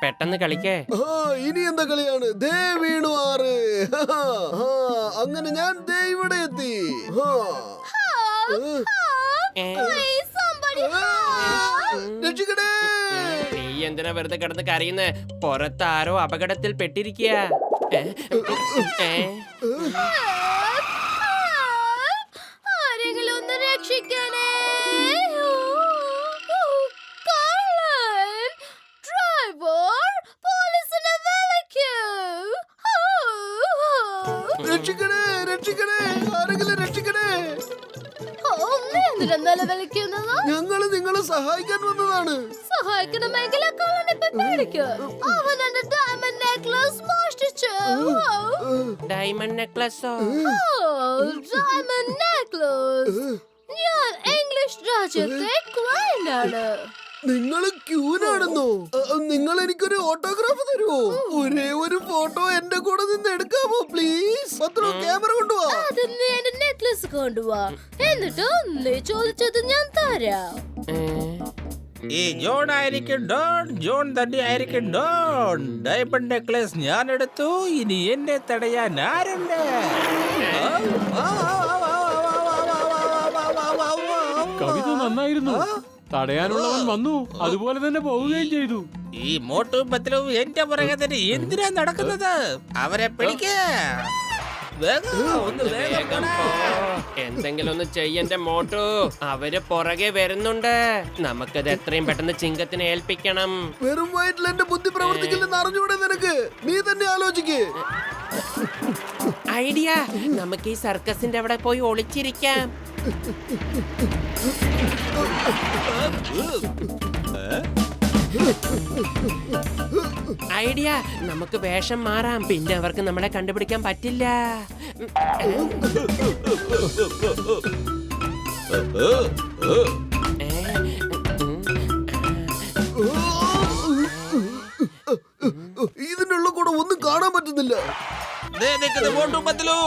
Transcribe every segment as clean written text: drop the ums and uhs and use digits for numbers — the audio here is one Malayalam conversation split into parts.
പെട്ടെന്ന് കളിക്കേ. ഇനി എന്താ കളിയാണ്? ദേ വീണു 6. അങ്ങനെ ഞാൻ ദേ ഇവിടെ എത്തി. രക്ഷിക്കണേ! നീ എന്തിനാ വെറുതെ കിടന്ന് കരയുന്നേ? പുറത്താരോ അപകടത്തിൽ പെട്ടിരിക്കുക. ആരെങ്കിലും ഒന്ന് രക്ഷിക്കണേ! രക്ഷിക്കണേ! രക്ഷിക്കണേ! ആരെങ്കിലും രക്ഷിക്കണേ! ഞങ്ങള് നിങ്ങളെ സഹായിക്കാൻ വന്നതാണ്. സഹായിക്കണമെങ്കിൽ അവൻ എന്റെ ഡയമണ്ട് നെക്ലസ് മോഷ്ടിച്ചു. ഡയമണ്ട് നെക്ലസോ? Diamond necklace. ഞാൻ ഇംഗ്ലീഷ് രാജ്യത്തെ ക്വീൻ ആണ്. നിങ്ങള് ക്യൂനാണെന്നോ? നിങ്ങൾ എനിക്കൊരു ഓട്ടോഗ്രാഫ് തരുമോ? ഒരേ ഒരു ഫോട്ടോ എന്റെ കൂടെ നിന്ന് എടുക്കാമോ പ്ലീസ്? പത്രോ ക്യാമറ കൊണ്ടുപോവാ. നീ എന്റെ നെക്ലസ് കൊണ്ടുപോവാ, എന്നിട്ട് നീ ചോദിച്ചത് ഞാൻ തരാം. ഈ ജോൺ ആയിരിക്കും ഡോൺ, ജോൺ തന്നെ ആയിരിക്കും ഡോൺ. ഡയമണ്ട് നെക്ലസ് ഞാൻ എടുത്തു, ഇനി എന്നെ തടയാൻ ആരുണ്ട്? കവിത നന്നായിരുന്നു. തടയാനുള്ളവൻ വന്നു, അതുപോലെ തന്നെ പോവുകയും ചെയ്തു. ഈ മോട്ടും പത്തിലും എന്റെ പുറകെ തന്നെ എന്തിനാ നടക്കുന്നത്? അവരെ പിടിക്ക. എന്തെങ്കിലും ഒന്ന് ചെയ്യന്റെ മോട്ടു. അവര് പുറകെ വരുന്നുണ്ട്. നമുക്കത് എത്രയും പെട്ടെന്ന് ചിങ്കത്തിനെ ഏൽപ്പിക്കണം. വെറും വയറ്റിൽ എന്റെ ബുദ്ധി പ്രവർത്തിക്കില്ലെന്ന് അറിഞ്ഞൂടെ നിനക്ക്? നീ തന്നെ ആലോചിക്ക്. ഐഡിയ! നമുക്ക് ഈ സർക്കസിന്റെ അവിടെ പോയി ഒളിച്ചിരിക്കാം. ഐഡിയ! നമുക്ക് വേഷം മാറാം, പിന്നെ അവർക്ക് നമ്മളെ കണ്ടുപിടിക്കാൻ പറ്റില്ല. ഇതിനുള്ള കൂടെ ഒന്നും കാണാൻ പറ്റുന്നില്ല. മോട്ടും പത്തിലു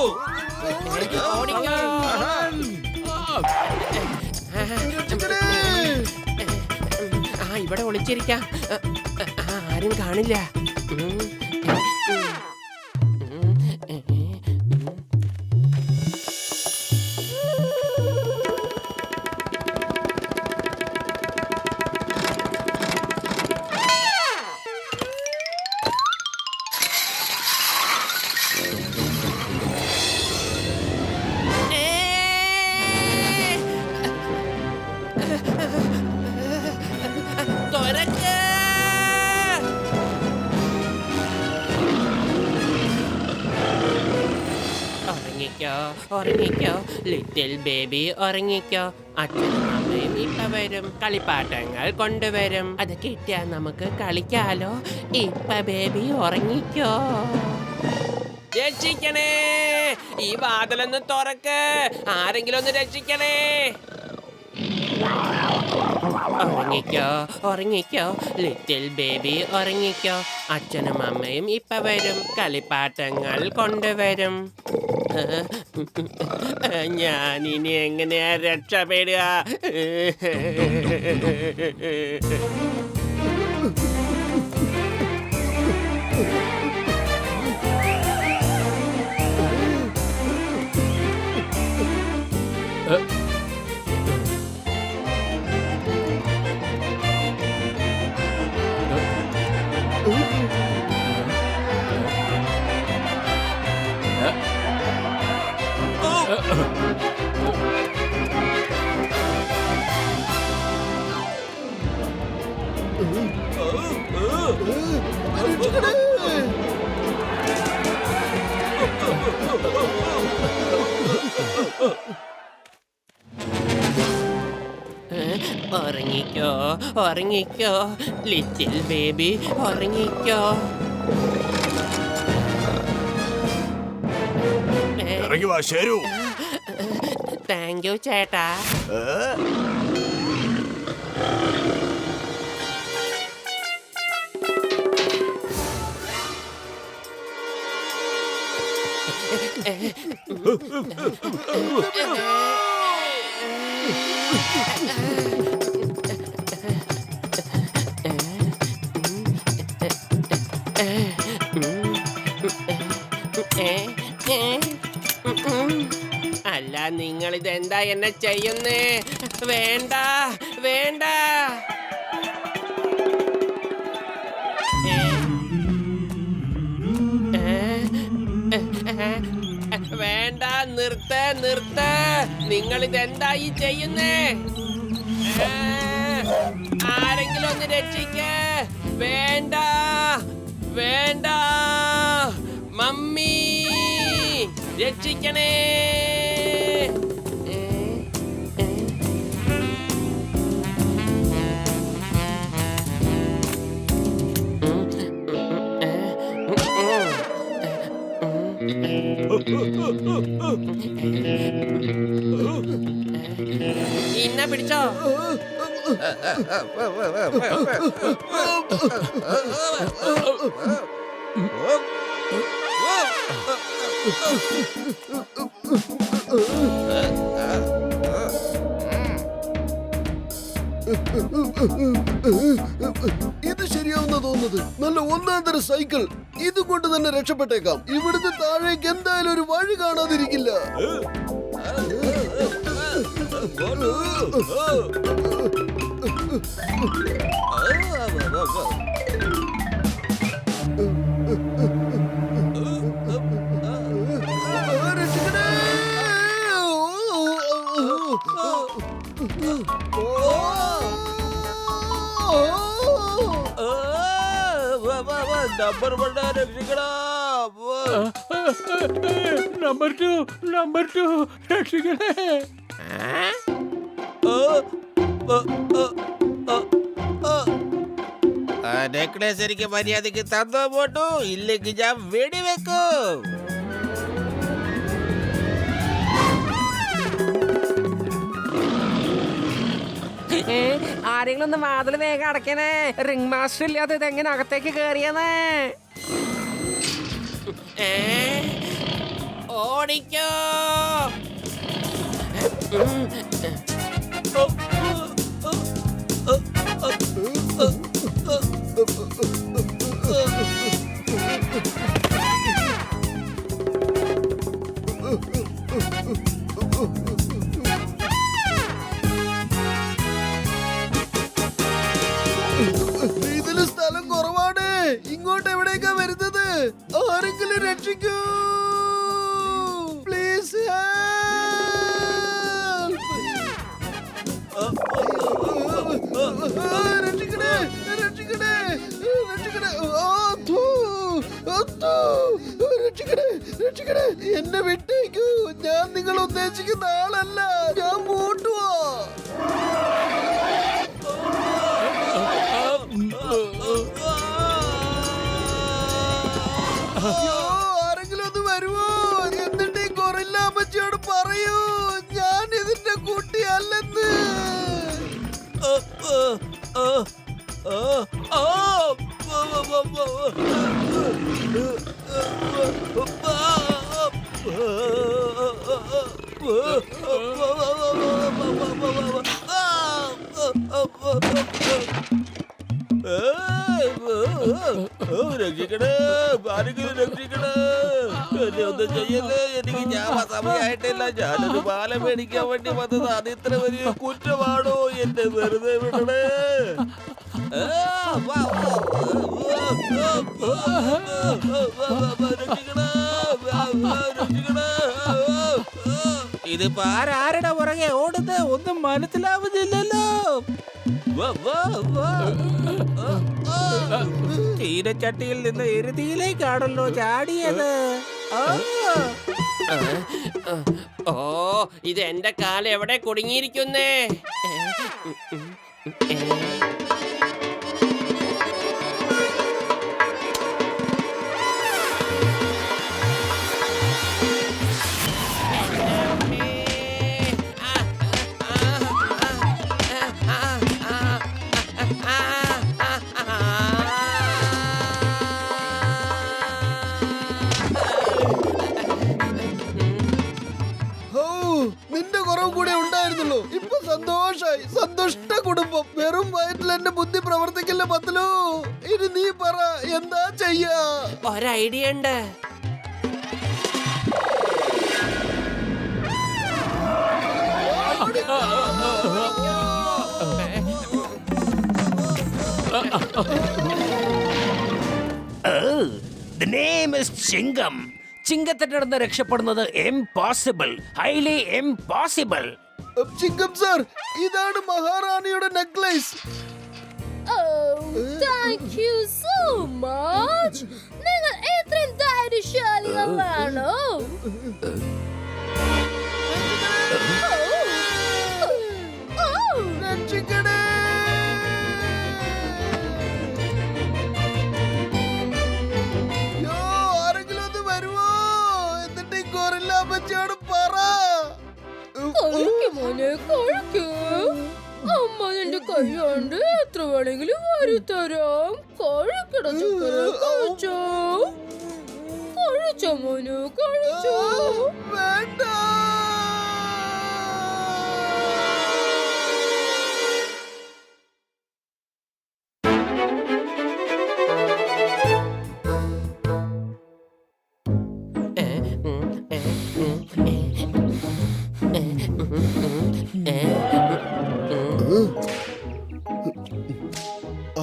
ഇവിടെ ഒളിച്ചിരിക്കാം. ആരും കാണില്ല. ഉറങ്ങിക്കോ ലിറ്റിൽ ബേബി, ഉറങ്ങിക്കോ. അച്ഛനും അമ്മയും ഇപ്പൊ വരും, കളിപ്പാട്ടങ്ങൾ കൊണ്ടുവരും. അത് കിട്ടിയാൽ നമുക്ക് കളിക്കാലോ. ഇപ്പൊ ബേബി ഉറങ്ങിക്കോ. രക്ഷിക്കണേ! ഈ വാതിലൊന്ന് തുറക്ക്. ആരെങ്കിലും ഒന്ന് രക്ഷിക്കണേ. ഉറങ്ങിക്കോ ഉറങ്ങിക്കോ ലിറ്റിൽ ബേബി, ഉറങ്ങിക്കോ. അച്ഛനും അമ്മയും ഇപ്പൊ വരും, കളിപ്പാട്ടങ്ങൾ കൊണ്ടുവരും. ഞാനിനി എങ്ങനെയാ രക്ഷപ്പെടുക? ഉറങ്ങിക്കോ ഉറങ്ങിക്കോ ലിറ്റിൽ ബേബി, ഉറങ്ങിക്കോ. താങ്ക് യു ചേട്ടാ. നിങ്ങൾ ഇതെന്താ എന്നെ ചെയ്യുന്നേ? വേണ്ട വേണ്ട. വേണ്ട, നിർത്ത. നിങ്ങൾ ഇതെന്താ ഈ ചെയ്യുന്നേ? ആരെങ്കിലും ഒന്ന് രക്ഷിക്ക. വേണ്ട വേണ്ട, മമ്മി രക്ഷിക്കണേ. ഇന്ന പിടിച്ചോ. ഇത് ശരിയാവുന്ന തോന്നുന്നത്. നല്ല ഒന്നാം തരം സൈക്കിൾ. ഇതുകൊണ്ട് തന്നെ രക്ഷപ്പെട്ടേക്കാം. ഇവിടുന്ന് താഴേക്ക് എന്തായാലും ഒരു വഴി കാണാതിരിക്കില്ല. നമ്പർ 1 രക്ഷിക്കടാ. നമ്പർ 2 രക്ഷിക്കണേ. നെക്ലേസ് എനിക്ക് മര്യാദക്ക് തന്നോ പോട്ടു, ഇല്ലെങ്കിൽ ഞാൻ വെടിവെക്കും. ആരെങ്കിലും ഒന്ന് വാതിൽ വേഗം അടയ്ക്കണേ. റിംഗ് മാസ്റ്റർ ഇല്ലാതെ ഇതെങ്ങനെ അകത്തേക്ക് കേറിയെന്ന്. ഓടിക്കോ. ഇതില് സ്ഥലം കുറവാണ്. ഇങ്ങോട്ട് എവിടേക്കാ വരുന്നത്? ആരെങ്കിലും രക്ഷിക്കൂ പ്ലീസ്. രക്ഷിക്കണേ. എന്നെ വിട്ടേക്കൂ. ഞാൻ നിങ്ങൾ ഉദ്ദേശിക്കുന്ന ആളല്ല. ഞാൻ മൂട്ടുവാ. ആരെങ്കിലും ഒന്ന് വരുമോ? എന്നിട്ട് ഈ ഗൊറില്ല അമ്മച്ചിയോട് പറയൂ ഞാൻ ഇതിന്റെ കുട്ടിയല്ലെന്ന്. രക്ഷിക്കണേ, ആരെങ്കിലും രക്ഷിക്കണേ. എന്നെ ഒന്നും ചെയ്യല്ലേ. എനിക്ക് ഞാൻ സമയമായിട്ടില്ല. ഞാനൊരു മാല മേടിക്കാൻ വേണ്ടി വന്നത്. അത് ഇത്ര വലിയ കുറ്റമാണോ? എന്നെ വെറുതെ വിടണേ. ഇതിപ്പോ ആരാരുടെ പുറകെ ഓടുന്നത് ഒന്നും മനസ്സിലാവുന്നില്ലല്ലോ. ചീനച്ചട്ടിയിൽ നിന്ന് എരുതിയിലേക്കാണല്ലോ ചാടിയത്. ഓ, ഇത് എന്റെ കാലം എവിടെ കുടുങ്ങിയിരിക്കുന്നേ? നിന്റെ കുറവ് കൂടെ ഉണ്ടായിരുന്നല്ലോ. ഇപ്പൊ സന്തോഷായി. സന്തുഷ്ട കുടുംബം. വെറും വയറ്റിൽ എന്റെ ബുദ്ധി പ്രവർത്തിക്കില്ല പത്തലോ. ഇനി നീ പറ എന്താ ചെയ്യാ? ഒരൈഡിയ ഉണ്ട്. The name is Chinkam. ചിങ്കത്തിന്റെ അടുത്ത് രക്ഷപ്പെടുന്നത് impossible, highly impossible. Chinkam sir, ഇതാണ് മഹാറാണിയുടെ necklace. Thank you so much. നിങ്ങൾ എത്രയും ധൈര്യശാലികളാണോ? രക്ഷിക്കണേ. യോ, ആരെങ്കിലും ഒന്ന് വരുമോ? എന്നിട്ട് ഈ ഗൊറില്ല പറ്റിയോട് പറ. കഴിക്കു മോനെ, കഴിക്കൂ. അമ്മ നിന്റെ കൈകൊണ്ട് എത്ര വേണമെങ്കിലും വരുത്തരാം. കഴിക്കട ചക്കര, കഴിച്ചോ. കഴിച്ചോ മോനെ, കഴിച്ചോ. വേണ്ട.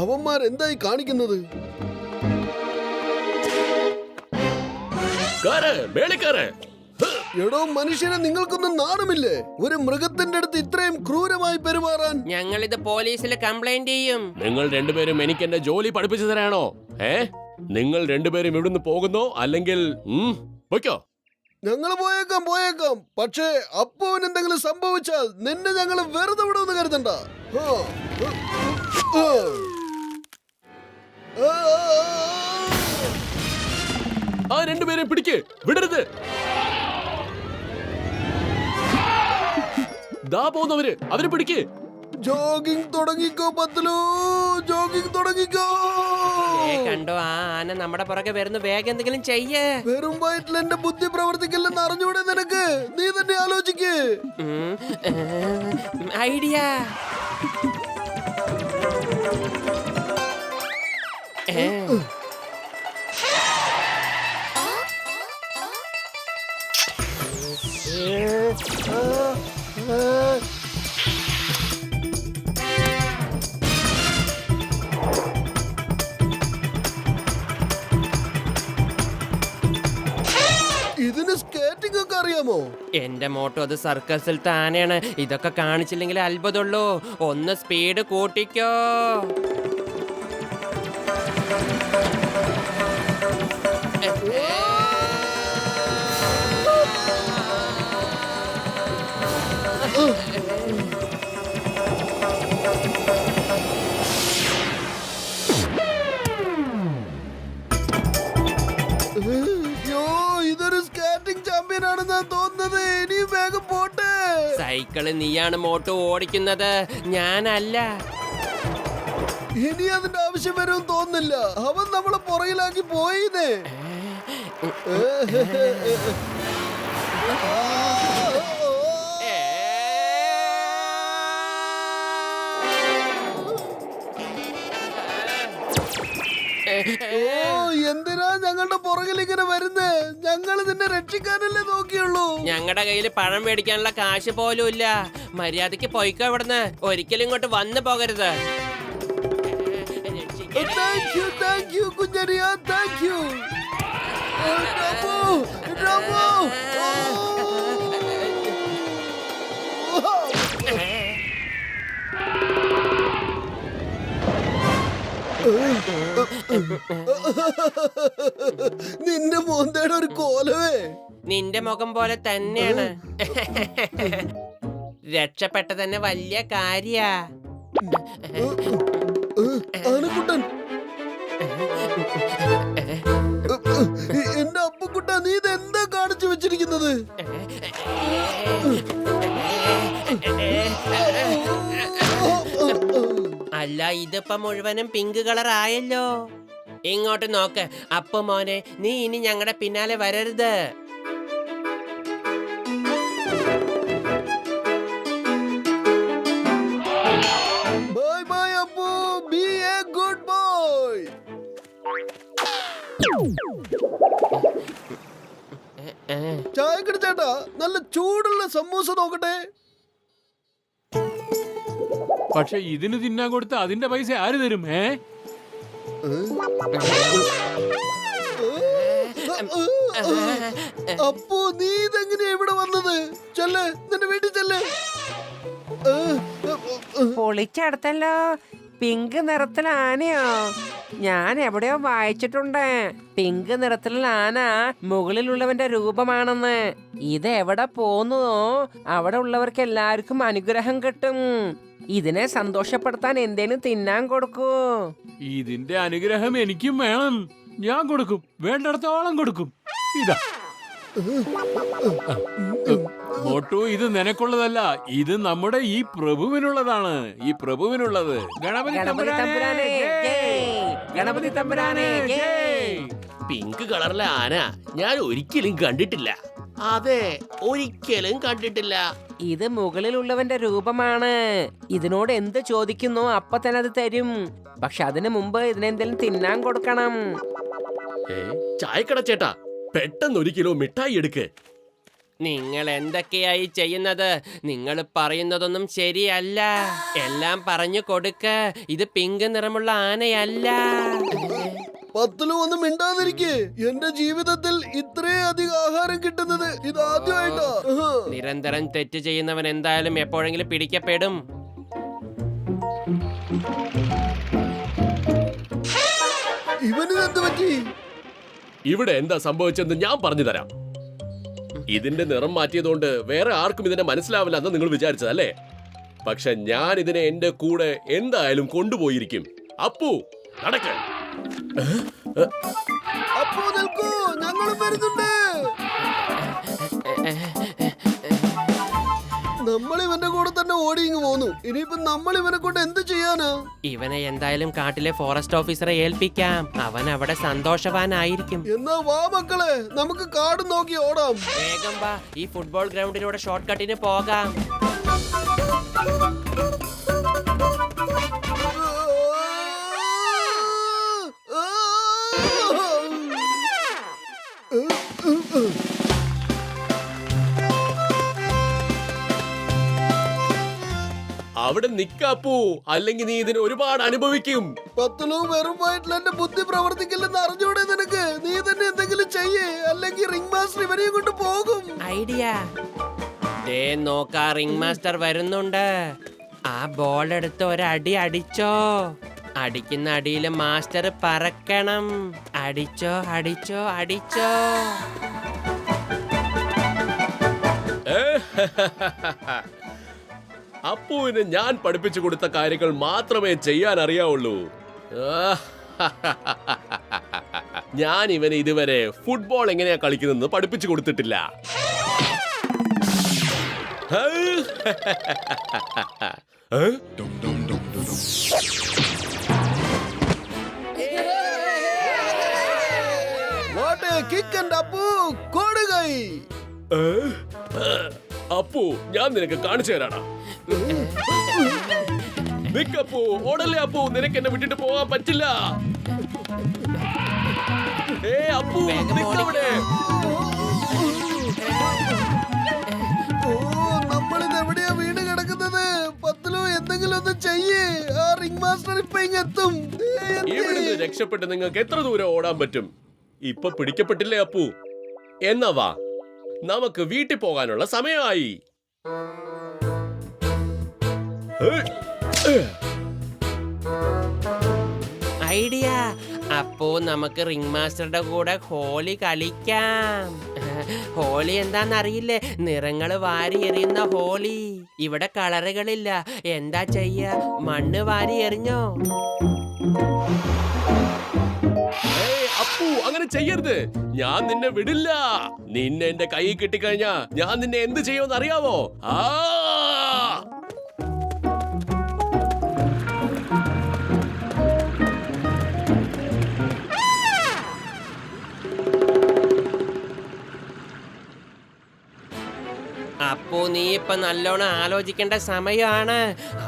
അവന്മാർ എന്തായി കാണിക്കുന്നത്? എടോ മനുഷ്യനെ, നിങ്ങൾക്കൊന്നും നാണമില്ലേ? ഒരു മൃഗത്തിന്റെ അടുത്ത് ഇത്രയും ക്രൂരമായി പെരുമാറാൻ. ഞങ്ങൾ ഇത് പോലീസിൽ കംപ്ലൈന്റ് ചെയ്യും. നിങ്ങൾ രണ്ടുപേരും എനിക്ക് എന്റെ ജോലി പഠിപ്പിച്ചു തരാണോ? നിങ്ങൾ രണ്ടുപേരും ഇവിടുന്ന് പോകുന്നോ അല്ലെങ്കിൽ പൊയ്ക്കോ? ഞങ്ങൾ പോയേക്കാം. പക്ഷേ അപ്പുവിന് എന്തെങ്കിലും സംഭവിച്ചാൽ നിന്നെ ഞങ്ങൾ വെറുതെ വിടുമെന്ന് കരുതണ്ട. ആ രണ്ടുപേരെയും പിടിക്ക്, വിടരുത്. ദാ പോകുന്നവര്, അവരെ പിടിക്ക്. ജോഗിങ് തുടങ്ങിക്കോ പത്ലു, ജോഗിങ് തുടങ്ങിക്കോ. കണ്ടോ, ആ ആന നമ്മുടെ പുറകെ വരുന്നു. വേഗം എന്തെങ്കിലും ചെയ്യേ. വെറും വയറ്റിൽ എന്റെ ബുദ്ധി പ്രവർത്തിക്കില്ലെന്ന് അറിഞ്ഞൂടെ നിനക്ക്? നീ തന്നെ ആലോചിക്ക്. ഐഡിയ. ഇതിന് സ്കേറ്റിംഗ് ഒക്കെ അറിയാമോ? എന്റെ മോട്ടോ അത് സർക്കസിൽ താനെയാണ്. ഇതൊക്കെ കാണിച്ചില്ലെങ്കിൽ അത്ഭുതമുള്ളൂ. ഒന്ന് സ്പീഡ് കൂട്ടിക്കോ. ഇതൊരു സ്കേറ്റിംഗ് ചാമ്പ്യൻ ആണെന്നാ തോന്നുന്നത്. ഇനി വേഗം പോട്ടെ. സൈക്കിള് നീയാണ് മോട്ടോ ഓടിക്കുന്നത്, ഞാനല്ല. ഇനി അതിന്റെ ആവശ്യം വരും തോന്നുന്നില്ല. അവൻ നമ്മളെ പുറകിലാക്കി പോയിന്നേ. എന്തിനാ ഞങ്ങളുടെ പുറകിൽ ഇങ്ങനെ വരുന്നേ? ഞങ്ങൾ നിന്നെ രക്ഷിക്കാനല്ലേ നോക്കിയുള്ളൂ. ഞങ്ങളുടെ കയ്യിൽ പഴം മേടിക്കാനുള്ള കാശ് പോലും ഇല്ല. മര്യാദക്ക് പോയിക്കോ ഇവിടുന്ന്. ഒരിക്കലും ഇങ്ങോട്ട് വന്നു പോകരുത്. താങ്ക് യു കുഞ്ഞരിയ, താങ്ക് യു. നിന്റെ മോന്തയുടെ ഒരു കോലവേ. നിന്റെ മുഖം പോലെ തന്നെയാണ്. രക്ഷപ്പെട്ട തന്നെ വലിയ കാര്യാ. ആനക്കുട്ടൻ, എന്റെ അപ്പുക്കുട്ട, നീ ഇത് എന്താ കാണിച്ചു വെച്ചിരിക്കുന്നത്? അല്ല, ഇതിപ്പോ മുഴുവനും പിങ്ക് കളർ ആയല്ലോ. ഇങ്ങോട്ട് നോക്ക് അപ്പു മോനെ, നീ ഇനി ഞങ്ങളുടെ പിന്നാലെ വരരുത്. Bye bye Appu, B A good boy. ചായക്കട ചേട്ടാ, നല്ല ചൂടുള്ള സമൂസ നോക്കട്ടെ. പക്ഷെ ഇതിന് തിന്നാൻ കൊടുത്ത അതിന്റെ പൈസ ആര് തരും? അപ്പോ നീ ഇതെങ്ങനെയാ ഇവിടെ വന്നത്? ചെല്ല്, നിന്റെ വീട്ടിൽ ചെല്ല്. പൊളിച്ചടുത്തല്ലോ. പിങ്ക് നിറത്തിൽ ആനയോ? ഞാൻ എവിടെയോ വായിച്ചിട്ടുണ്ട്. പിങ്ക് നിറത്തിലുള്ള ആന മുകളിലുള്ളവന്റെ രൂപമാണെന്ന്. ഇത് എവിടെ പോന്നുവോ അവിടെ ഉള്ളവർക്ക് എല്ലാവർക്കും അനുഗ്രഹം കിട്ടും. ഇതിനെ സന്തോഷപ്പെടുത്താൻ എന്തേലും തിന്നാൻ കൊടുക്കൂ. ഇതിന്റെ അനുഗ്രഹം എനിക്കും വേണം. ഞാൻ കൊടുക്കും, വേണ്ടിടത്തോളം കൊടുക്കും. ഇതാ മോട്ടു, ഇത് നിനക്കുള്ളതല്ല, ഇത് നമ്മുടെ ഈ പ്രഭുവിനുള്ളതാണ്. ഈ പ്രഭുവിനുള്ളത്. ഗണപതി തമ്പുരാനെ ജയ്! ഗണപതി തമ്പുരാനെ ജയ്! പിങ്ക് കളറിലെ ആന ഞാൻ ഒരിക്കലും കണ്ടിട്ടില്ല. അതെ, ഒരിക്കലും കണ്ടിട്ടില്ല. ഇത് മുകളിലുള്ളവന്റെ രൂപമാണ്. ഇതിനോട് എന്ത് ചോദിക്കുന്നോ അപ്പൊ തന്നെ അത് തരും. പക്ഷെ അതിനു മുമ്പ് ഇതിനെന്തെങ്കിലും തിന്നാൻ കൊടുക്കണം. ചായക്കട ചേട്ടാ, പെട്ടെന്ന് 1 കിലോ മിഠായി എടുക്ക്. നിങ്ങൾ എന്തൊക്കെയായി ചെയ്യുന്നത്? നിങ്ങൾ പറയുന്നതൊന്നും ശരിയല്ല. എല്ലാം പറഞ്ഞു കൊടുക്ക. ഇത് പിങ്ക് നിറമുള്ള ആനയല്ല. പത്തലു ഒന്നും മിണ്ടാതിരിക്കേ. എന്റെ ജീവിതത്തിൽ ഇത്രയധികം ആഹാരം കിട്ടുന്നത് ഇതാദ്യമായിട്ടാ. നിരന്തരം തെറ്റ് ചെയ്യുന്നവൻ എന്തായാലും എപ്പോഴെങ്കിലും പിടിക്കപ്പെടും. ഇവനിതെന്ത് പറ്റി? ഇവിടെ എന്താ സംഭവിച്ചെന്ന് ഞാൻ പറഞ്ഞു തരാം. ഇതിന്റെ നിറം മാറ്റിയതുകൊണ്ട് വേറെ ആർക്കും ഇതിനെ മനസ്സിലാവില്ല എന്ന് നിങ്ങൾ വിചാരിച്ചതല്ലേ? പക്ഷെ ഞാൻ ഇതിനെ എന്റെ കൂടെ എന്തായാലും കൊണ്ടുപോയിരിക്കും. അപ്പു, നടക്ക്. അപ്പോ നിൽക്കൂ, ഞങ്ങളും വരുന്നുണ്ട്. നമ്മൾ ഇവന്റെ കൂടെ തന്നെ ഓടി ഇങ്ങ് പോന്നു. ഇനിയിപ്പോ നമ്മൾ ഇവനെ കൊണ്ട് എന്ത് ചെയ്യാനാ? ഇവനെ എന്തായാലും കാട്ടിലെ ഫോറസ്റ്റ് ഓഫീസറെ ഏൽപ്പിക്കാം. അവൻ അവിടെ സന്തോഷവാനായിരിക്കും. എന്നാ വാ മക്കളെ, നമുക്ക് കാട് നോക്കി ഓടാം. വേഗം വാ, ഈ ഫുട്ബോൾ ഗ്രൗണ്ടിലൂടെ ഷോർട്ട് കട്ടിന് പോകാം. അവിടെ നിക്കാപ്പൂ, അല്ലെങ്കിൽ നീ ഇതിനെ ഒരുപാട് അനുഭവിക്കും. പത്തലു വെറും വയറ്റിൽ എന്റെ ബുദ്ധി പ്രവർത്തിക്കില്ലെന്ന് അറിഞ്ഞൂടെ നിനക്ക്? നീ തന്നെ എന്തെങ്കിലും ചെയ്യേ, അല്ലെങ്കിൽ റിംഗ് മാസ്റ്റർ ഇവരെയും കൊണ്ട് പോകും. ഐഡിയ. ദേ നോക്കാ, റിംഗ് മാസ്റ്റർ വരുന്നുണ്ട്. ആ ബോൾ എടുത്ത് ഒരടി അടിച്ചോ. അടിക്കുന്ന അടിയിൽ മാസ്റ്റർ പറക്കണം. അടിച്ചോ അടിച്ചോ അടിച്ചോ. അപ്പുവിന് ഞാൻ പഠിപ്പിച്ചു കൊടുത്ത കാര്യങ്ങൾ മാത്രമേ ചെയ്യാൻ അറിയാവുള്ളൂ. ഞാൻ ഇവന് ഇതുവരെ ഫുട്ബോൾ എങ്ങനെയാ കളിക്കുന്നതെന്ന് പഠിപ്പിച്ചു കൊടുത്തിട്ടില്ല. What a kick and Appu കൊടുകൈ. Appu, ഞാൻ നിനക്ക് കാണിച്ചു തരാടാ. നിക്കപ്പു, ഓടല്ലേ അപ്പു, നിനക്ക് എന്നെ വിട്ടിട്ട് പോകാൻ പറ്റില്ല. അപ്പു, നിക്കവിടെ. നമ്മളിത് എവിടെയാ വീണ് കിടക്കുന്നത്? പത്തലു എന്തെങ്കിലും ഒന്ന് ചെയ്യേ. ആ റിംഗ് മാസ്റ്റർ ഇപ്പൊ ഇങ്ങെത്തും. ഇവിടുന്ന് രക്ഷപ്പെട്ട് നിങ്ങൾക്ക് എത്ര ദൂരം ഓടാൻ പറ്റും? ഇപ്പൊ പിടിക്കപ്പെട്ടില്ലേ അപ്പു? എന്നാ വാ, നമുക്ക് വീട്ടിൽ പോകാനുള്ള സമയമായി. ഐഡിയ. അപ്പോ നമുക്ക് റിംഗ് മാസ്റ്ററുടെ കൂടെ ഹോളി കളിക്കാം. ഹോളി എന്താന്നറിയില്ലേ? നിറങ്ങള് വാരി എറിയുന്ന ഹോളി. ഇവിടെ കളറുകളില്ല. എന്താ ചെയ്യ? മണ്ണ് വാരി എറിഞ്ഞോ? അപ്പു, അങ്ങനെ ചെയ്യരുത്. ഞാൻ നിന്നെ വിടില്ല. നിന്നെ എന്റെ കൈ കിട്ടിക്കഴിഞ്ഞാ ഞാൻ നിന്നെ എന്ത് ചെയ്യുമെന്ന് അറിയാവോ? അപ്പോ നീ ഇപ്പൊ നല്ലോണം ആലോചിക്കേണ്ട സമയമാണ്.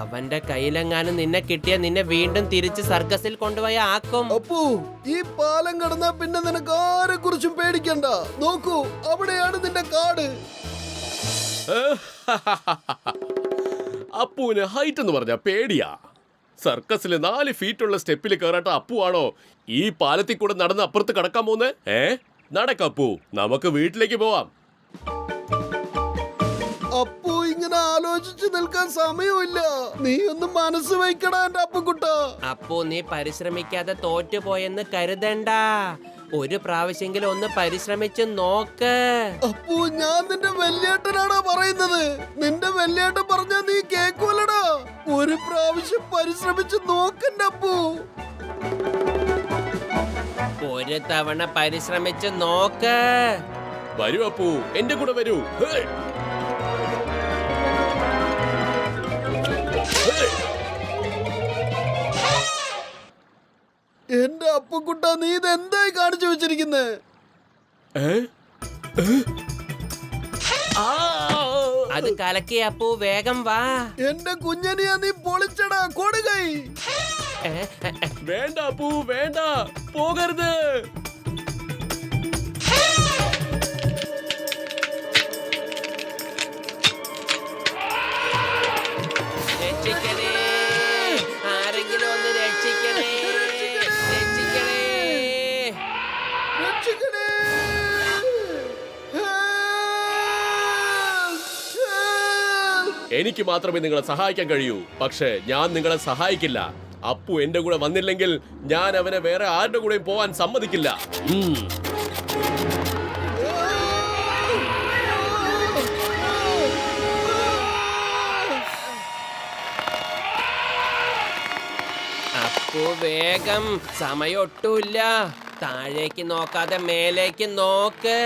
അവന്റെ കയ്യിലെങ്ങാനും നിന്നെ കിട്ടിയ നിന്നെ വീണ്ടും തിരിച്ച് സർക്കസിൽ കൊണ്ടുപോയി ആക്കും. അപ്പു, ഈ പാലം കടന്നാ പിന്നെ നിനക്ക് ആരെ കുറിച്ചും പേടിക്കണ്ട. നോക്കൂ, അവിടെയാണ് നിന്റെ കാട്. അപ്പുവിന് ഹൈറ്റ് എന്ന് പറഞ്ഞ പേടിയാ. സർക്കസിൽ 4 ഫീറ്റുള്ള സ്റ്റെപ്പിൽ കയറാട്ട അപ്പുവാണോ ഈ പാലത്തിൽ കൂടെ നടന്ന് അപ്പുറത്ത് കടക്കാൻ പോകുന്നേ? നടക്കപ്പു, നമുക്ക് വീട്ടിലേക്ക് പോവാം. അപ്പു ഇങ്ങനെ ആലോചിച്ച് നിൽക്കാൻ സമയമില്ല. നീ ഒന്ന് മനസ്സ് വയ്ക്കടാ എന്റെ അപ്പുക്കുട്ട. അപ്പോ നീ പരിശ്രമിക്കാതെ തോറ്റുപോയെന്ന് കരുതണ്ട. ഒരു പ്രാവശ്യെങ്കിലും ഒന്ന് പരിശ്രമിച്ച് നോക്ക്. അപ്പു, ഞാൻ നിന്റെ വല്യേട്ടനാടാ പറയുന്നത്. നിന്റെ വല്യേട്ടൻ പറഞ്ഞാ നീ കേക്കൂലടാ. ഒരു പ്രാവശ്യം പരിശ്രമിച്ച് നോക്കണ്ട അപ്പു. ഒരു തവണ പരിശ്രമിച്ച് നോക്ക്. വരൂ അപ്പു, എന്റെ കൂടെ വരൂ. ഹേയ്. ഹേയ്. എന്റെ അപ്പുക്കുട്ട, നീ ഇത് എന്തായി കാണിച്ചു വെച്ചിരിക്കുന്നേ? അത് കലക്കി അപ്പു, വേഗം വാ. എന്റെ കുഞ്ഞനിയാ നീ പൊളിച്ചടാ കൊടുകൈ. വേണ്ട അപ്പു, വേണ്ട, പോകരുത്. രക്ഷിക്കണേ, ആരെങ്കിലും ഒന്ന് രക്ഷിക്കണേ, രക്ഷിക്കണേ. രക്ഷിക്കണേ. എനിക്ക് മാത്രമേ നിങ്ങളെ സഹായിക്കാൻ കഴിയൂ. പക്ഷേ ഞാൻ നിങ്ങളെ സഹായിക്കില്ല. അപ്പു എന്റെ കൂടെ വന്നില്ലെങ്കിൽ ഞാൻ അവനെ വേറെ ആരുടെ കൂടെയും പോവാൻ സമ്മതിക്കില്ല. അപ്പു, വേഗം, സമയൊട്ടുമില്ല. താഴേക്ക് നോക്കാതെ മേലേക്ക് നോക്ക്.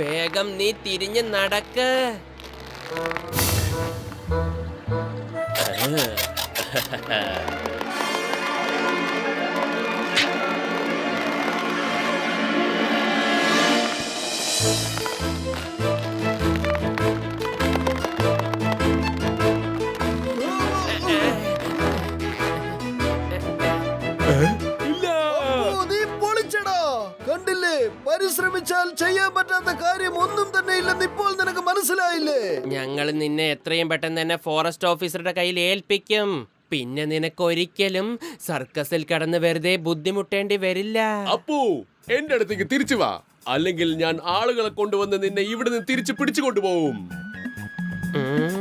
വേഗം നീ തിരിഞ്ഞ് നടക്ക്. അപ്പു, നീ പൊളിച്ചടാ. കണ്ടില്ലേ, പരിശ്രമിച്ചാൽ ചെയ്യാൻ പറ്റാത്ത കാര്യം ഒന്നും തന്നെ ഇല്ലെന്ന് ഇപ്പോൾ നിനക്ക് മനസ്സിലായില്ലേ? ഞങ്ങൾ നിന്നെ എത്രയും പെട്ടെന്ന് തന്നെ ഫോറസ്റ്റ് ഓഫീസറുടെ കയ്യിൽ ഏൽപ്പിക്കും. പിന്നെ നിനക്ക് ഒരിക്കലും സർക്കസിൽ കടന്ന് വെറുതെ ബുദ്ധിമുട്ടേണ്ടി വരില്ല. അപ്പു, എന്റെ അടുത്തേക്ക് തിരിച്ചു വാ. അല്ലെങ്കിൽ ഞാൻ ആളുകളെ കൊണ്ടുവന്ന് നിന്നെ ഇവിടുന്ന് തിരിച്ചു പിടിച്ചു കൊണ്ടുപോകും. ഉം.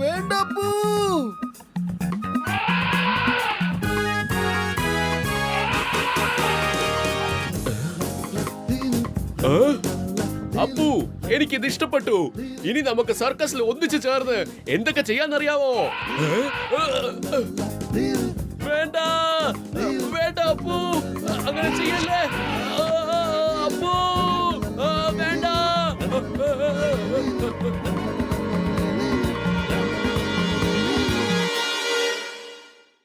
വേണ്ട അപ്പു. അപ്പു, എനിക്കിത് ഇഷ്ടപ്പെട്ടു. ഇനി നമുക്ക് സർക്കസിൽ ഒന്നിച്ചു ചേർന്ന് എന്തൊക്കെ ചെയ്യാന്നറിയാവോ? വേണ്ട, വേണ്ട അപ്പു, അങ്ങനെ ചെയ്യല്ലേ.